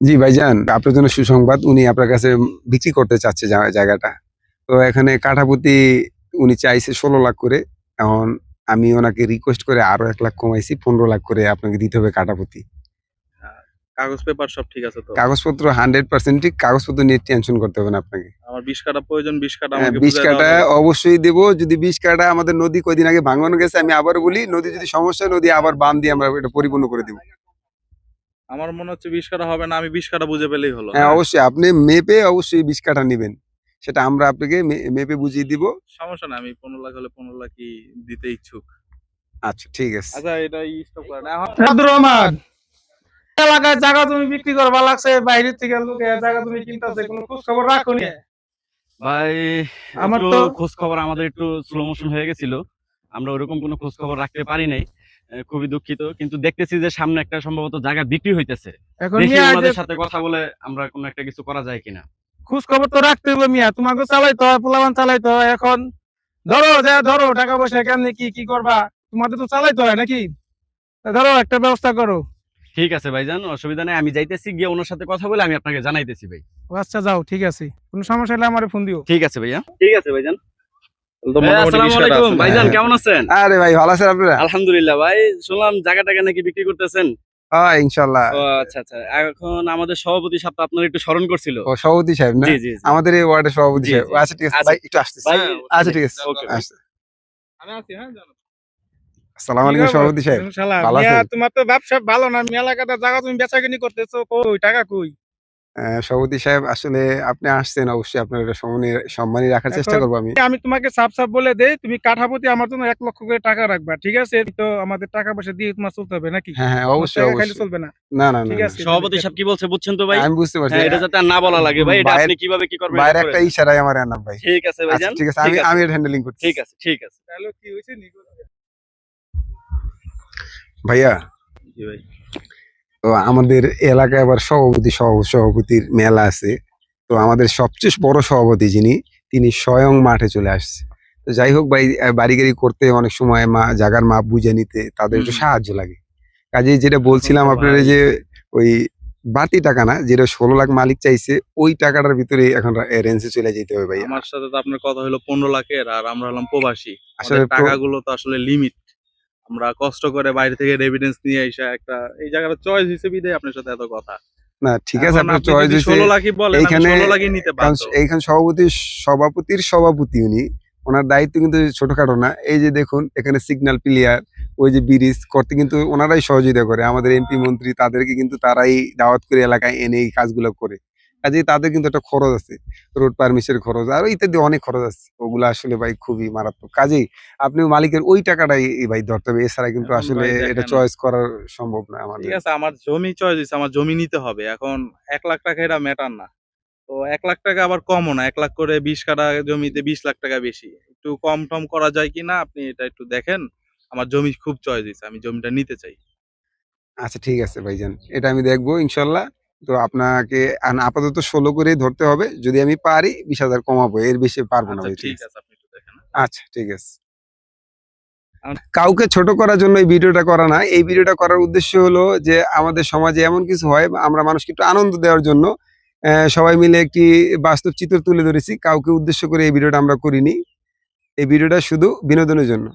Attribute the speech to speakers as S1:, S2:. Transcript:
S1: জি ভাইজান, আপনার জন্য সুসংবাদ। উনি আপনার কাছে বিক্রি করতে চাচ্ছে জায়গাটা। তো এখানে কাঠাপ্রতি উনি চাইছে ১৬ লাখ করে। এখন আমি ওনাকে রিকোয়েস্ট করে আরো ১ লাখ কমাইছি। ১৫ লাখ করে আপনাকে দিতে হবে কাঠাপ্রতি।
S2: আ কাগজ পেপার সব ঠিক আছে তো?
S1: কাগজপত্র 100% ঠিক। কাগজপত্র নিয়ে টেনশন করতে হবে না আপনাকে।
S2: আমার ২০ কাঠা প্রয়োজন, ২০ কাঠা
S1: হ্যাঁ,
S2: আমাকে
S1: ২০
S2: বুঝায় দেওয়া
S1: কাঠা
S2: যাবে?
S1: অবশ্যই দেব। যদি ২০ কাঠা আমাদের নদী কয়দিন আগে ভাঙানো গেছে, আমি আবারও বলি, নদী যদি সমস্যা হয়, নদী আবার বাঁধ দিয়ে আমরা এটা পরিপূর্ণ করে দিব।
S2: আমার মনে হচ্ছে ২০ কাঠা হবে না, আমি ২০ কাঠা বুঝে পেলেই হলো,
S1: হ্যাঁ,
S2: হ্যাঁ?
S1: অবশ্যই আপনি মেপে অবশ্যই ২০ কাঠা নিবেন। সেটা আমরা আপনাকে মেপে বুঝিয়ে দিব।
S2: সমস্যা নাই, আমি ১৫ লাখ হলে ১৫ লাখই দিতে ইচ্ছুক।
S1: আচ্ছা, ঠিক আছে।
S2: আচ্ছা, এটা স্টপ করেন। এখন
S3: আব্দুর রহমান, এলাকায় জায়গা তুমি বিক্রি করবা লাগছে, বাইরে থেকে লোকে জায়গা তুমি কিনতেছে, কোনো খোঁজ খবর রাখো নি?
S4: ভাই
S3: আমার
S4: একটু
S3: তো
S4: খোঁজ খবর আমাদের একটু স্লো মোশন হয়ে গেছিল। আমরা ওরকম কোনো খোঁজ খবর রাখতে পারি নাই। খুবই দুঃখিত। কিন্তু দেখতেছি যে সামনে একটা সম্ভবত জায়গা বিক্রি হইতেছে।
S3: এখন
S4: দেখি
S3: মিয়া যে
S4: ওনাদের সাথে কথা বলে আমরা কোনো একটা কিছু করা যায় কিনা।
S3: খোঁজ খবর তো রাখতে হবে মিয়া, তোমাকে চালাইতে হয়, পোলাপান চালাইতে হয়। এখন ধরো টাকা পয়সা কেমনে কি করবা, তোমাদের তো চালাইতে হয় নাকি? ধরো একটা ব্যবস্থা করো।
S4: ঠিক আছে ভাইজান, অসুবিধা নাই। আমি যাইতেছি, গিয়ে ওনার সাথে কথা বলে আমি আপনাকে জানাইতেছি ভাই।
S3: ও আচ্ছা, যাও, ঠিক আছে, কোনো সমস্যা হলে আমারে ফোন দিও।
S4: ঠিক আছে ভাইয়া। ঠিক আছে ভাইজান।
S2: তো মোটামুটি
S4: আসসালামু
S2: ২০ কাঠা
S4: আলাইকুম
S2: আছে।
S4: ভাইজান,
S1: হ্যাঁ।
S4: কেমন আছেন?
S1: আরে ভাই, ভালো আছেন আপনারা?
S4: আলহামদুলিল্লাহ ভাই। শুনলাম জায়গাটাকে নাকি বিক্রি করতেছেন।
S1: হ্যাঁ, ইনশাআল্লাহ।
S4: ও আচ্ছা আচ্ছা। এখন আমাদের সভাপতি সাহেব তো আপনার একটু স্মরণ করছিল।
S1: ও সভাপতি সাহেব না?
S4: জি জি জি।
S1: আমাদের এই ওয়ার্ডের সভাপতি
S4: জি,
S1: সাহেব।
S4: জি,
S1: আচ্ছা, ঠিক আছে
S4: আচ্ছা।
S1: ভাই, একটু আসতেছি।
S4: ভাই
S1: আচ্ছা, ঠিক আছে।
S4: ওকে ভাই।
S1: আসতে
S2: আমি আছি, হ্যাঁ, জানো।
S1: আসসালামু
S3: কি
S1: আলাইকুম
S3: খবর?
S1: সভাপতি সাহেব।
S3: শালা,
S1: ভালো
S3: মিয়া,
S1: আছেন?
S3: তোমার তো ব্যবসা ভালো না, মিয়া এলাকাতে জায়গা তুমি বেচাকেনি করতেছো, কই টাকা কই?
S1: সভাপতি সাহেব, আসলে আপনি আসছেন, অবশ্যই আপনার এটা সম্মানী রাখার চেষ্টা
S3: এখন
S1: করব আমি।
S3: আমি তোমাকে সাফ বলে দেই, তুমি কাঠাপতি আমার জন্য ১ লক্ষ করে টাকা রাখবা, ঠিক আছে? তো আমাদের টাকা পয়সা দিয়ে তোমার চলতে হবে নাকি?
S1: হ্যাঁ, হ্যাঁ,
S3: তোমার
S1: অবশ্যই,
S3: টাকা খাইলে
S1: অবশ্যই।
S3: চলবে না।
S1: না, না, না,
S3: ঠিক
S1: না।
S3: আছে,
S4: সভাপতি সাহেব কি বলছে বুঝছেন তো ভাই?
S1: আমি বুঝতে পারছি।
S4: হ্যাঁ, এটা যাতে আর না বলা লাগে ভাই। এটা
S1: ভাইয়ের
S4: আপনি কিভাবে কি করবেন এটা
S1: ভাইয়ের
S4: করে
S1: একটা
S4: দেন।
S1: ইশারায় আমার আনাম ভাই।
S4: ঠিক আছে
S1: আচ্ছা,
S4: ভাইজান।
S1: ঠিক আছে।
S4: ঠিক আছে।
S1: আমি এটা হ্যান্ডেলিং করতেছি।
S4: ঠিক আছে, ঠিক আছে।
S3: তাহলে কি হইছে নিকো?
S1: ভাইয়া,
S2: জি ভাই।
S1: তো আমাদের এলাকায় আবার সভাপতির মেলা আছে। তো আমাদের সবচেয়ে বড় সভাপতি যিনি, তিনি স্বয়ং মাঠে চলে আসছে। তো যাই হোক ভাই, বাড়ি-গাড়ি করতে অনেক সময় জাগার মাপ বুঝে নিতে তাদের একটু
S4: হুম।
S1: সাহায্য লাগে। কাজেই যেটা
S2: এখন
S1: বলছিলাম
S2: তো
S1: আপনার,
S2: ভাই
S1: এই যে ওই বাড়তি টাকা না, যেটা ১৬ লাখ মালিক চাইছে, ওই টাকাটার ভিতরে এখন রেঞ্জে চলে যেতে হবে ভাইয়া।
S2: আমার সাথে তো আপনার কথা হলো ১৫ লাখের, আর আমরা হলাম প্রবাসী।
S1: আসলে
S2: আমাদের টাকাগুলো তো আসলে লিমিট। আমরা কষ্ট করে বাইরে থেকে এভিডেন্স নিয়ে আইসা একটা এই জায়গাটা চয়েস হিসেবে বিধায় আপনার সাথে এত কথা।
S1: না, ঠিক আছে,
S2: এখন
S1: আপনার
S2: আপনি
S1: চয়েস
S2: যদি
S1: হইছে
S2: ১৬ লাখই বলেন, আমি
S1: এইখানে।
S2: ১৬ লাখই নিতে
S1: কারণ
S2: বাধ্য।
S1: এইখানে সভাপতির সভাপতি উনি। ওনার দায়িত্ব কিন্তু ছোটখাটো না। এই যে দেখুন, এখানে সিগন্যাল ক্লিয়ার, ওই যে ব্রিজ করতে কিন্তু ওনারাই সহযোগিতা করে। আমাদের এমপি মন্ত্রী তাদেরকে কিন্তু তারাই দাওয়াত করে এলাকায় এনে এই কাজগুলো করে। কাজেই তাদের কিন্তু একটা খরচ আছে। রোড পারমিশনের খরচ আরো ইত্যাদি অনেক খরচ আছে। ওগুলা আসলে ভাই খুবই মারাত্মক। কাজেই আপনি মালিকের ওই টাকাটাই ভাই ধরতে হবে। এছাড়া কিন্তু
S2: এখন
S1: আসলে
S2: ভাই
S1: এটা
S2: দেখেন,
S1: চয়েস করা সম্ভব না
S2: ঠিক
S1: আমাদের।
S2: আছে, আমার জমি চয়েস হইছে, আমার জমি নিতে হবে। এখন ১ লাখ টাকা এটা ম্যাটার না। তো ১ লাখ টাকা আবার কমও না। ১ লাখ করে ২০ কাঠা জমিতে ২০ লাখ টাকা বেশি। একটু কম-টম করা যায় কিনা আপনি এটা একটু দেখেন। আমার জমি খুব চয়েস হইছে। আমি জমিটা নিতে চাই।
S1: আচ্ছা, ঠিক আছে ভাইজান। এটা আমি দেখবো ইনশাল্লাহ। তো আপনাকে আপাতত ১৬ করেই ধরতে হবে। যদি আমি পারি ২০,০০০ কমাবো। এর বেশি পারব না
S2: আচ্ছা,
S1: ভাই, ঠিক
S2: ঠিক
S1: আছে?
S2: আছে, আপনি একটু দেখেন, হ্যাঁ?
S1: আচ্ছা, ঠিক আছে। কাউকে ছোট করার জন্য এই ভিডিওটা করা না। এই ভিডিওটা করার উদ্দেশ্য হলো যে আমাদের সমাজে এমন কিছু হয়, আমরা মানুষকে একটু আনন্দ দেওয়ার জন্য সবাই মিলে একটি বাস্তব চিত্র তুলে ধরেছি। কাউকে উদ্দেশ্য করে এই ভিডিওটা আমরা করিনি। এই ভিডিওটা শুধু বিনোদনের জন্য।